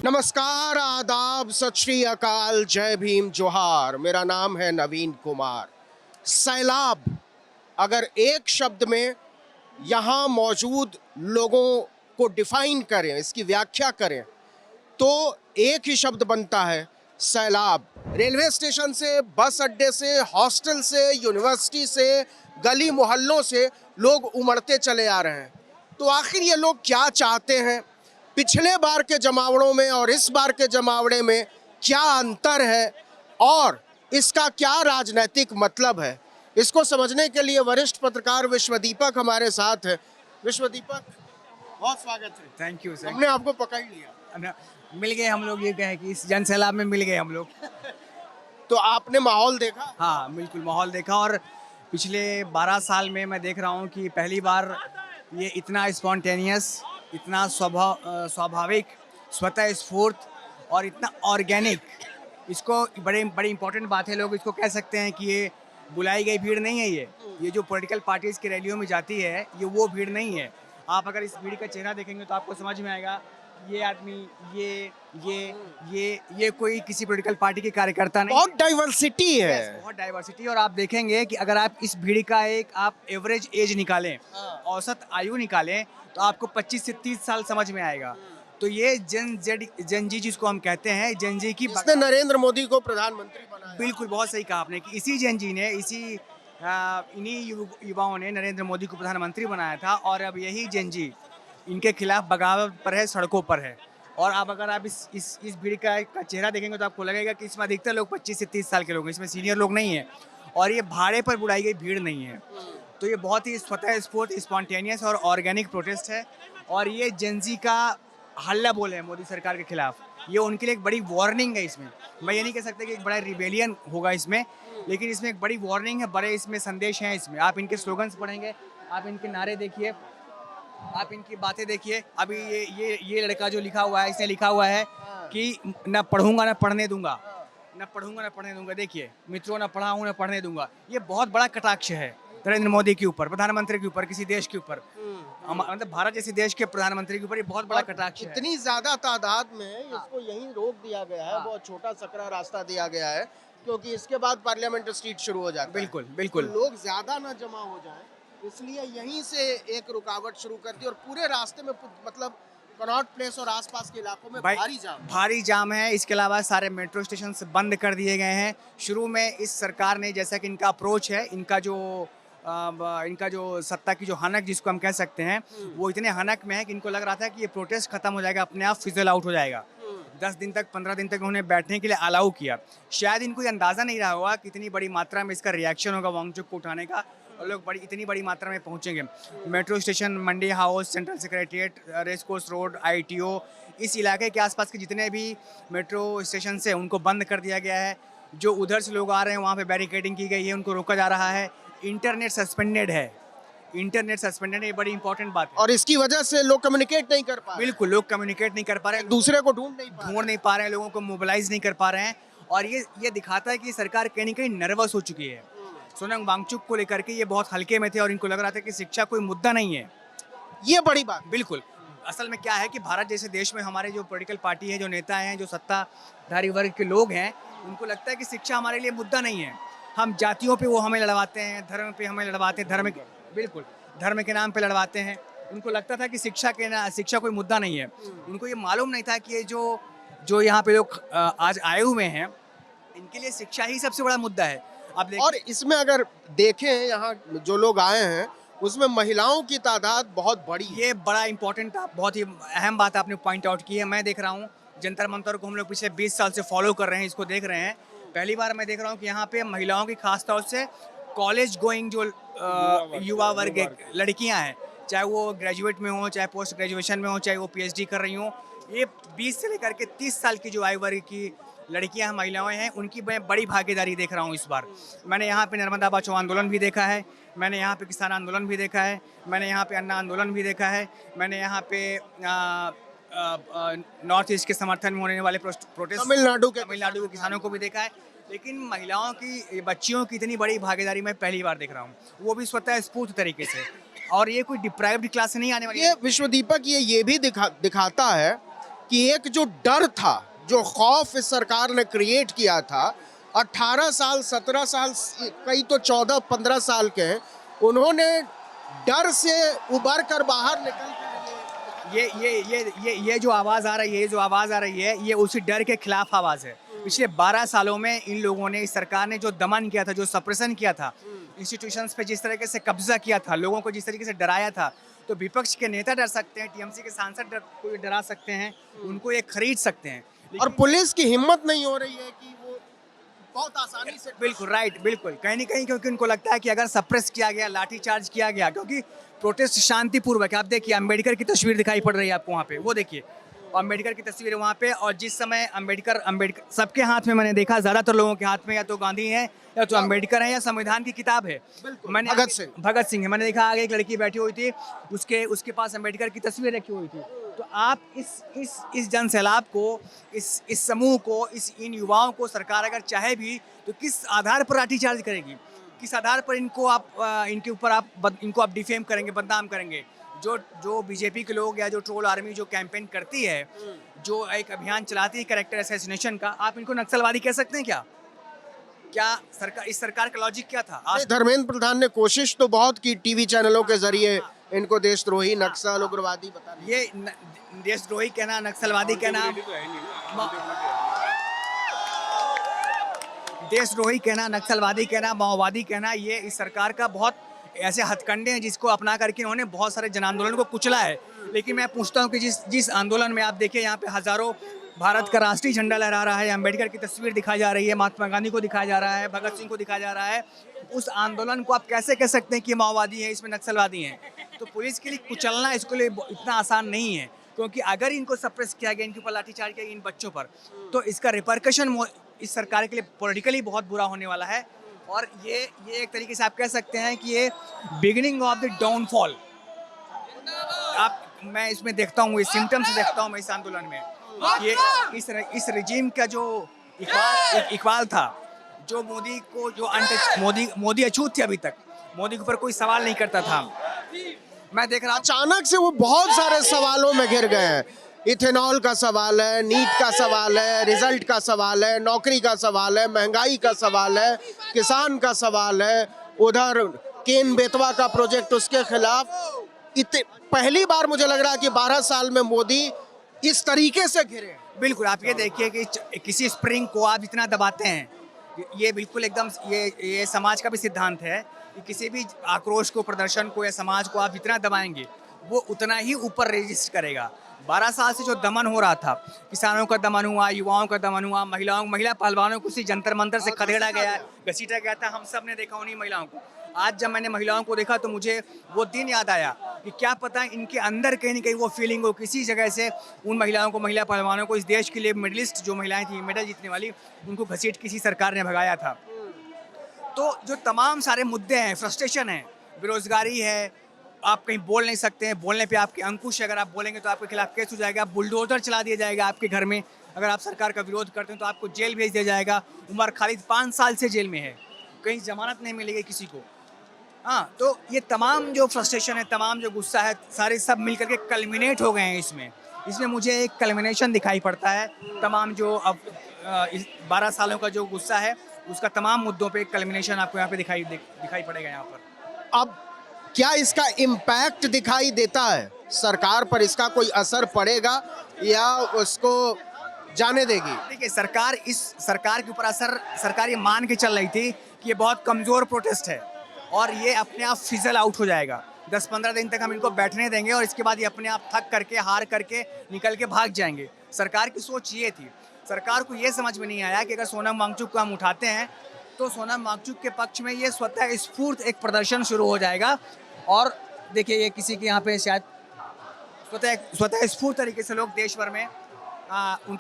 नमस्कार, आदाब, सत श्री अकाल, जय भीम, जोहार। मेरा नाम है नवीन कुमार। सैलाब, अगर एक शब्द में यहाँ मौजूद लोगों को डिफाइन करें, इसकी व्याख्या करें, तो एक ही शब्द बनता है, सैलाब। रेलवे स्टेशन से, बस अड्डे से, हॉस्टल से, यूनिवर्सिटी से, गली मोहल्लों से लोग उमड़ते चले आ रहे हैं। तो आखिर ये लोग क्या चाहते हैं? पिछले बार के जमावड़ों में और इस बार के जमावड़े में क्या अंतर है और इसका क्या राजनीतिक मतलब है? इसको समझने के लिए वरिष्ठ पत्रकार विश्वदीपक हमारे साथ है। विश्वदीपक, बहुत स्वागत है। Thank you sir. हमने आपको पकड़ लिया। मिल गए हम लोग, ये कहें कि इस जन सैलाब में मिल गए हम लोग। तो आपने माहौल देखा? हाँ बिल्कुल, माहौल देखा। और पिछले 12 साल में मैं देख रहा हूँ कि पहली बार ये इतना स्पॉन्टेनियस, इतना स्वाभाविक, स्वतः स्फूर्त और इतना ऑर्गेनिक, इसको बड़ी इंपॉर्टेंट बात है। लोग इसको कह सकते हैं कि ये बुलाई गई भीड़ नहीं है। ये जो पॉलिटिकल पार्टीज़ की रैलियों में जाती है, ये वो भीड़ नहीं है। आप अगर इस भीड़ का चेहरा देखेंगे तो आपको समझ में आएगा ये आदमी, ये कोई किसी पॉलिटिकल पार्टी के कार्यकर्ता नहीं। बहुत डाइवर्सिटी है। बहुत डाइवर्सिटी। और आप देखेंगे कि अगर आप इस भीड़ का आप एवरेज एज निकालें, औसत आयु निकालें, तो आपको 25 से 30 साल समझ में आएगा। तो ये जन जी जिसको हम कहते हैं, जन जी की इसने नरेंद्र मोदी को प्रधानमंत्री बनाया। बिल्कुल, बहुत सही कहा आपने कि इसी जन जी ने, इन्हीं युवाओं ने नरेंद्र मोदी को प्रधानमंत्री बनाया था। और अब यही जन जी इनके खिलाफ बगावत पर है, सड़कों पर है। और अब अगर आप इस भीड़ का चेहरा देखेंगे तो आपको लगेगा कि इसमें अधिकतर लोग 25 से 30 साल के लोग हैं, इसमें सीनियर लोग नहीं हैं। और ये भाड़े पर बुलाई गई भीड़ नहीं है। तो ये बहुत ही स्वतः स्फूर्त, स्पॉन्टेनियस और ऑर्गेनिक प्रोटेस्ट है। और ये जेंजी का हल्ला बोल है मोदी सरकार के खिलाफ। ये उनके लिए एक बड़ी वार्निंग है। इसमें मैं ये नहीं कह सकता कि एक बड़ा रिबेलियन होगा इसमें, लेकिन इसमें एक बड़ी वार्निंग है, बड़े इसमें संदेश हैं। इसमें आप इनके स्लोगन्स पढ़ेंगे, आप इनके नारे देखिए, आप इनकी बातें देखिए। अभी ये लड़का जो लिखा हुआ है, इसने लिखा हुआ है कि न पढ़ूंगा न पढ़ने दूंगा, न पढ़ूंगा न पढ़ने दूंगा। देखिए मित्रों, न पढ़ा हूँ न पढ़ने दूंगा। ये बहुत बड़ा कटाक्ष है नरेंद्र मोदी के ऊपर, प्रधानमंत्री के ऊपर, किसी देश के ऊपर, मतलब भारत जैसे देश के प्रधानमंत्री के ऊपर ये बहुत बड़ा कटाक्ष है। इतनी ज्यादा तादाद में इसको यहीं रोक दिया गया है। बहुत छोटा सकरा रास्ता दिया गया है, क्योंकि इसके बाद पार्लियामेंट स्ट्रीट शुरू हो जाता है। बिल्कुल बिल्कुल। तो लोग ज्यादा ना जमा हो जाए, इसलिए यहीं से एक रुकावट शुरू कर दी। और पूरे रास्ते में मतलब कनॉट प्लेस और आसपास के इलाकों में भारी जाम है। इसके अलावा सारे मेट्रो स्टेशन बंद कर दिए गए हैं। शुरू में इस सरकार ने, जैसा कि इनका अप्रोच है, इनका जो सत्ता की जो हनक जिसको हम कह सकते हैं, वो इतने हनक में है कि इनको लग रहा था कि ये प्रोटेस्ट खत्म हो जाएगा, अपने आप फिजल आउट हो जाएगा। 10 दिन तक, 15 दिन तक उन्होंने बैठने के लिए अलाउ किया। शायद इनको ये अंदाज़ा नहीं रहा होगा कि इतनी बड़ी मात्रा में इसका रिएक्शन होगा वांगचुक को उठाने का, और लोग इतनी बड़ी मात्रा में पहुंचेंगे। Metro station, Mandi House, Central Secretariat, Race Course Road, ITO, इस इलाके के आसपास के जितने भी मेट्रो स्टेशन से उनको बंद कर दिया गया है। जो उधर से लोग आ रहे हैं वहाँ पे बैरिकेडिंग की गई है, उनको रोका जा रहा है। इंटरनेट सस्पेंडेड है, इंटरनेट सस्पेंडेड है, ये बड़ी इंपॉर्टेंट बात है। और इसकी वजह से लोग कम्युनिकेट नहीं कर पा रहे। बिल्कुल, लोग कम्युनिकेट नहीं कर पा रहे हैं, दूसरे को ढूंढ नहीं पा रहे हैं, लोगों को मोबिलाइज नहीं कर पा रहे हैं। और ये दिखाता है कि सरकार कहीं ना कहीं नर्वस हो चुकी है। सोनम वांगचुक को लेकर के ये बहुत हल्के में थे और इनको लग रहा था कि शिक्षा कोई मुद्दा नहीं है। ये बड़ी बात। बिल्कुल। असल में क्या है कि भारत जैसे देश में हमारे जो पॉलिटिकल पार्टी है, जो नेता हैं, जो सत्ताधारी वर्ग के लोग हैं, उनको लगता है कि शिक्षा हमारे लिए मुद्दा नहीं है। हम जातियों पे वो हमें लड़वाते हैं, धर्म पे हमें लड़वाते हैं, बिल्कुल धर्म के नाम पे लड़वाते हैं। उनको लगता था कि शिक्षा कोई मुद्दा नहीं है। उनको ये मालूम नहीं था कि ये जो यहाँ पे लोग आज आए हुए हैं, इनके लिए शिक्षा ही सबसे बड़ा मुद्दा है। और इसमें अगर देखें, यहाँ जो लोग आए हैं उसमें महिलाओं की तादाद बहुत बड़ी है। ये बड़ा इंपॉर्टेंट, बहुत ही अहम बात आपने पॉइंट आउट की है। मैं देख रहा हूँ जंतर मंतर को हम लोग पिछले 20 साल से फॉलो कर रहे हैं, इसको देख रहे हैं। पहली बार मैं देख रहा हूँ कि यहाँ पे महिलाओं की खास तौर से कॉलेज गोइंग जो युवा वर्ग लड़कियाँ हैं, चाहे वो ग्रेजुएट में हो, चाहे पोस्ट ग्रेजुएशन में हो, चाहे वो PhD कर रही हों, ये 20 से लेकर के 30 साल की जो आयु वर्ग की लड़कियां, महिलाएं हैं, उनकी मैं बड़ी भागीदारी देख रहा हूँ इस बार। मैंने यहाँ पे नर्मदा बचाओ आंदोलन भी देखा है, मैंने यहाँ पे किसान आंदोलन भी देखा है, मैंने यहाँ पे अन्ना आंदोलन भी देखा है, मैंने यहाँ पे नॉर्थ ईस्ट के समर्थन में होने वाले प्रोटेस्ट तमिलनाडु के किसानों को भी देखा है। लेकिन महिलाओं की, बच्चियों की इतनी बड़ी भागीदारी मैं पहली बार देख रहा हूँ, वो भी स्वतः स्फूर्त तरीके से। और ये कोई डिप्राइव्ड क्लास से नहीं आने वाली। ये विश्वदीपक ये भी दिखाता है कि एक जो डर था, जो खौफ इस सरकार ने क्रिएट किया था, 18 साल 17 साल कई तो 14-15 साल के हैं, उन्होंने डर से उबर कर बाहर निकल कर ये जो आवाज़ आ रही है, जो आवाज़ आ रही है, ये उसी डर के खिलाफ आवाज़ है। पिछले 12 सालों में इन लोगों ने, इस सरकार ने जो दमन किया था, जो सप्रेशन किया था, इंस्टीट्यूशंस पे जिस तरीके से कब्जा किया था, लोगों को जिस तरीके से डराया था, तो विपक्ष के नेता डर सकते हैं, टीएमसी के सांसद को डरा सकते हैं, उनको ये खरीद सकते हैं। और पुलिस की हिम्मत नहीं हो रही है कि वो बहुत आसानी से बिल्कुल राइट, बिल्कुल कहीं न कहीं, क्योंकि उनको लगता है कि अगर सप्रेस किया गया, लाठीचार्ज किया गया, क्योंकि प्रोटेस्ट शांतिपूर्वक है। आप देखिए अम्बेडकर की तस्वीर दिखाई पड़ रही है आपको वहाँ पे, वो देखिए अम्बेडकर की तस्वीर है वहाँ पे। और जिस समय अम्बेडकर सबके हाथ में, मैंने देखा ज़्यादातर लोगों के हाथ में या तो गांधी है, या तो अम्बेडकर है, या संविधान की किताब है। मैंने भगत सिंह है, मैंने देखा आगे एक लड़की बैठी हुई थी, उसके पास अम्बेडकर की तस्वीर रखी हुई थी। तो आप इस जन सैलाब को, इस समूह को, इन युवाओं को सरकार अगर चाहे भी तो किस आधार पर लाठीचार्ज करेगी, किस आधार पर इनको आप डिफेम करेंगे, बदनाम करेंगे। जो बीजेपी के लोग या जो ट्रोल आर्मी जो कैंपेन करती है, जो एक अभियान चलाती है कैरेक्टर असैसिनेशन का, आप इनको नक्सलवादी कह सकते हैं क्या? इस सरकार का लॉजिक क्या था? आज धर्मेंद्र प्रधान ने कोशिश तो बहुत की टीवी चैनलों के जरिए इनको देशद्रोही, नक्सल, उग्रवादी बताने। ये देशद्रोही कहना, नक्सलवादी कहना, देशद्रोही कहना, नक्सलवादी कहना, माओवादी कहना, ये इस सरकार का बहुत ऐसे हथकंडे हैं जिसको अपना करके उन्होंने बहुत सारे जन आंदोलन को कुचला है। लेकिन मैं पूछता हूँ कि जिस आंदोलन में आप देखिए यहाँ पे हजारों भारत का राष्ट्रीय झंडा लहरा रहा है, अम्बेडकर की तस्वीर दिखाई जा रही है, महात्मा गांधी को दिखाया जा रहा है, भगत सिंह को दिखाया जा रहा है, उस आंदोलन को आप कैसे कह सकते हैं कि माओवादी है, इसमें नक्सलवादी हैं? तो पुलिस के लिए कुचलना इसके लिए इतना आसान नहीं है, क्योंकि अगर इनको सप्रेस किया गया, इनके ऊपर लाठीचार्ज किया गया इन बच्चों पर, तो इसका रिपरकशन इस सरकार के लिए पॉलिटिकली बहुत बुरा होने वाला है। और ये एक तरीके से आप कह सकते हैं कि ये बिगिनिंग ऑफ द डाउनफॉल। मैं इसमें देखता हूँ, ये सिम्टम्स देखता हूँ मैं इस आंदोलन में, ये इस रिजीम का जो इकबाल था, जो मोदी को जो मोदी अछूत थे, अभी तक मोदी के ऊपर कोई सवाल नहीं करता था। मैं देख रहा हूँ अचानक से वो बहुत सारे सवालों में घिर गए हैं। इथेनॉल का सवाल है, नीट का सवाल है, रिजल्ट का सवाल है, नौकरी का सवाल है, महंगाई का सवाल है, किसान का सवाल है, उधर केन बेतवा का प्रोजेक्ट, उसके खिलाफ। पहली बार मुझे लग रहा है कि 12 साल में मोदी इस तरीके से घिरे। बिल्कुल, आप ये देखिए कि किसी स्प्रिंग को आप इतना दबाते हैं, ये बिल्कुल एकदम ये समाज का भी सिद्धांत है कि किसी भी आक्रोश को, प्रदर्शन को या समाज को आप जितना दबाएंगे वो उतना ही ऊपर रजिस्ट करेगा। 12 साल से जो दमन हो रहा था, किसानों का दमन हुआ, युवाओं का दमन हुआ, महिला पहलवानों को उसी जंतर मंतर से खदेड़ा गया, घसीटा गया था, हम सब ने देखा उन्हीं महिलाओं को। आज जब मैंने महिलाओं को देखा तो मुझे वो दिन याद आया कि क्या पता इनके अंदर कहीं ना कहीं वो फीलिंग हो, किसी जगह से उन महिलाओं को, महिला पहलवानों को, इस देश के लिए मेडलिस्ट जो महिलाएं थी, मेडल जीतने वाली, उनको घसीट किसी सरकार ने भगाया था। तो जो तमाम सारे मुद्दे हैं, फ्रस्ट्रेशन है, बेरोजगारी है, आप कहीं बोल नहीं सकते हैं, बोलने पे आपके अंकुश है, अगर आप बोलेंगे तो आपके खिलाफ केस हो जाएगा, बुलडोजर चला दिया जाएगा आपके घर में, अगर आप सरकार का विरोध करते हैं तो आपको जेल भेज दिया जाएगा। उमर खालिद 5 साल से जेल में है, कहीं जमानत नहीं मिलेगी किसी को। हाँ, तो ये तमाम जो फ्रस्ट्रेशन है, तमाम जो गुस्सा है, सारे सब मिल करके कल्मिनेट हो गए हैं इसमें मुझे एक कल्मिनेशन दिखाई पड़ता है। तमाम जो अब 12 सालों का जो गुस्सा है, उसका तमाम मुद्दों पे कल्मिनेशन आपको यहाँ पे दिखाई पड़ेगा यहाँ पर। अब क्या इसका इम्पैक्ट दिखाई देता है सरकार पर? इसका कोई असर पड़ेगा या उसको जाने देगी? देखिए, सरकार के ऊपर असर, सरकार ये मान के चल रही थी कि ये बहुत कमज़ोर प्रोटेस्ट है और ये अपने आप फिजल आउट हो जाएगा। 10-15 दिन तक हम इनको बैठने देंगे और इसके बाद ये अपने आप थक करके, हार करके निकल के भाग जाएंगे। सरकार की सोच ये थी। सरकार को ये समझ में नहीं आया कि अगर सोनम वांगचुक को हम उठाते हैं तो सोनम वांगचुक के पक्ष में ये स्वतः स्फूर्त एक प्रदर्शन शुरू हो जाएगा। और देखिए, ये किसी के यहाँ पे शायद स्वतः स्फूर्त तरीके से लोग देश भर में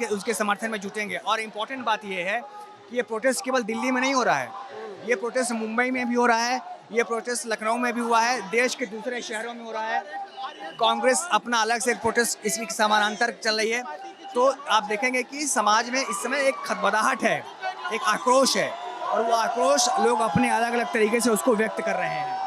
उसके समर्थन में जुटेंगे। और इम्पॉर्टेंट बात ये है कि ये प्रोटेस्ट केवल दिल्ली में नहीं हो रहा है, ये प्रोटेस्ट मुंबई में भी हो रहा है, ये प्रोटेस्ट लखनऊ में भी हुआ है, देश के दूसरे शहरों में हो रहा है। कांग्रेस अपना अलग से एक प्रोटेस्ट इसकी समानांतर चल रही है। तो आप देखेंगे कि समाज में इस समय एक खदबदाहट है, एक आक्रोश है, और वो आक्रोश लोग अपने अलग अलग तरीके से उसको व्यक्त कर रहे हैं।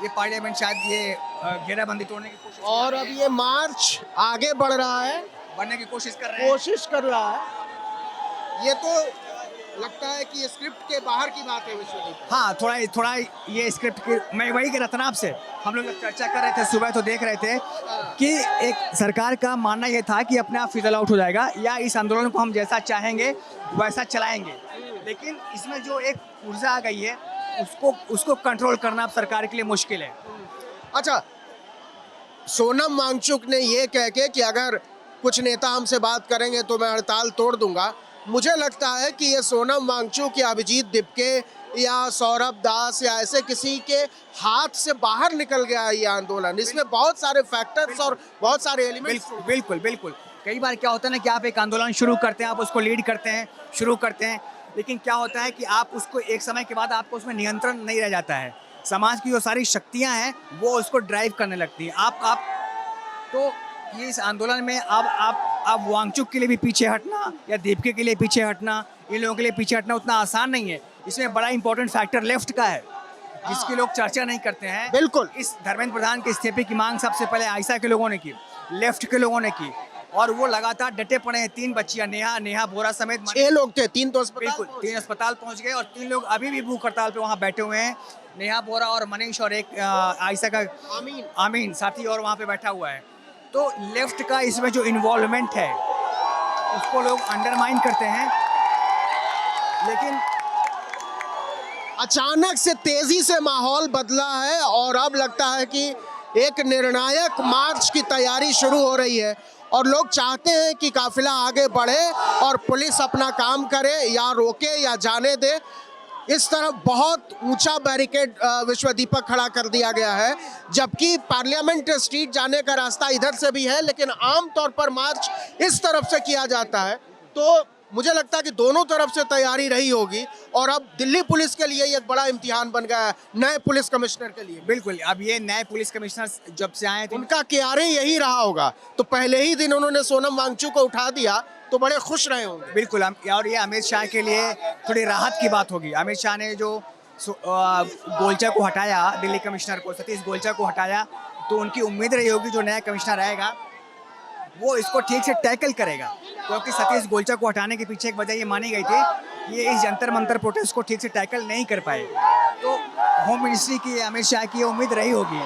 ये पार्लियामेंट शायद ये घेराबंदी तोड़ने की कोशिश और अब ये मार्च आगे बढ़ रहा है, बढ़ने की कोशिश कर रहे हैं। कोशिश कर रहा है। ये तो लगता है कि ये स्क्रिप्ट के बाहर की बात है विश्वदीप। हाँ, थोड़ा ये स्क्रिप्ट की मैं वही कह रहा था ना आपसे, हम लोग जब चर्चा कर रहे थे सुबह तो देख रहे थे कि एक सरकार का मानना ये था कि अपने आप फिजल आउट हो जाएगा या इस आंदोलन को हम जैसा चाहेंगे वैसा चलाएंगे, लेकिन इसमें जो एक ऊर्जा आ गई है उसको कंट्रोल करना अब सरकार के लिए मुश्किल है। अच्छा, सोनम वांगचुक ने ये कह के कि अगर कुछ नेता हमसे बात करेंगे तो मैं हड़ताल तोड़ दूंगा, मुझे लगता है कि ये सोनम वांगचुक या अभिजीत दिपके या सौरभ दास या ऐसे किसी के हाथ से बाहर निकल गया है ये आंदोलन। इसमें बहुत सारे फैक्टर्स और बहुत सारे एलिमेंट्स। बिल्कुल बिल्कुल। कई बार क्या होता है ना कि आप एक आंदोलन शुरू करते हैं, आप उसको लीड करते हैं, शुरू करते हैं, लेकिन क्या होता है कि आप उसको एक समय के बाद आपको उसमें नियंत्रण नहीं रह जाता है। समाज की जो सारी शक्तियां हैं वो उसको ड्राइव करने लगती हैं। आप तो ये इस आंदोलन में अब वांगचुक के लिए भी पीछे हटना या दीपके के लिए पीछे हटना, इन लोगों के लिए पीछे हटना उतना आसान नहीं है। इसमें बड़ा इंपॉर्टेंट फैक्टर लेफ्ट का है जिसकी लोग चर्चा नहीं करते हैं। बिल्कुल। इस धर्मेंद्र प्रधान के इस्तीफे की मांग सबसे पहले आयशा के लोगों ने की, लेफ्ट के लोगों ने की, और वो लगातार डटे पड़े हैं। 3 बच्चियां नेहा बोरा समेत 6 लोग थे, 3 तो अस्पताल बिल्कुल 3 अस्पताल पहुंच गए और 3 लोग अभी भी भूख हड़ताल पे वहाँ बैठे हुए हैं। नेहा बोरा और मनीष और एक आयशा का आमीन साथी और वहाँ पे बैठा हुआ है। तो लेफ्ट का इसमें जो इन्वॉल्वमेंट है उसको लोग अंडरमाइन करते हैं, लेकिन अचानक से तेजी से माहौल बदला है और अब लगता है कि एक निर्णायक मार्च की तैयारी शुरू हो रही है और लोग चाहते हैं कि काफिला आगे बढ़े और पुलिस अपना काम करे या रोके या जाने दे। इस तरफ बहुत ऊंचा बैरिकेड विश्वदीपक खड़ा कर दिया गया है, जबकि पार्लियामेंट स्ट्रीट जाने का रास्ता इधर से भी है, लेकिन आमतौर पर मार्च इस तरफ से किया जाता है। तो मुझे लगता है कि दोनों तरफ से तैयारी रही होगी और अब दिल्ली पुलिस के लिए एक बड़ा इम्तिहान बन गया है, नए पुलिस कमिश्नर के लिए। बिल्कुल, अब ये नए पुलिस कमिश्नर जब से आए थे उनका क्यारे यही रहा होगा, तो पहले ही दिन उन्होंने सोनम वांगचुक को उठा दिया तो बड़े खुश रहे होंगे। बिल्कुल। और ये अमित शाह के लिए थोड़ी राहत की बात होगी। अमित शाह ने जो गोलचा को हटाया, दिल्ली कमिश्नर को, सतीश गोलचा को हटाया, तो उनकी उम्मीद रही होगी जो नया कमिश्नर आएगा वो इसको ठीक से टैकल करेगा, क्योंकि सतीश गोलचा को हटाने के पीछे एक वजह ये मानी गई थी ये इस जंतर मंतर प्रोटेस्ट को ठीक से टैकल नहीं कर पाए। तो होम मिनिस्ट्री की अमित शाह की उम्मीद रही होगी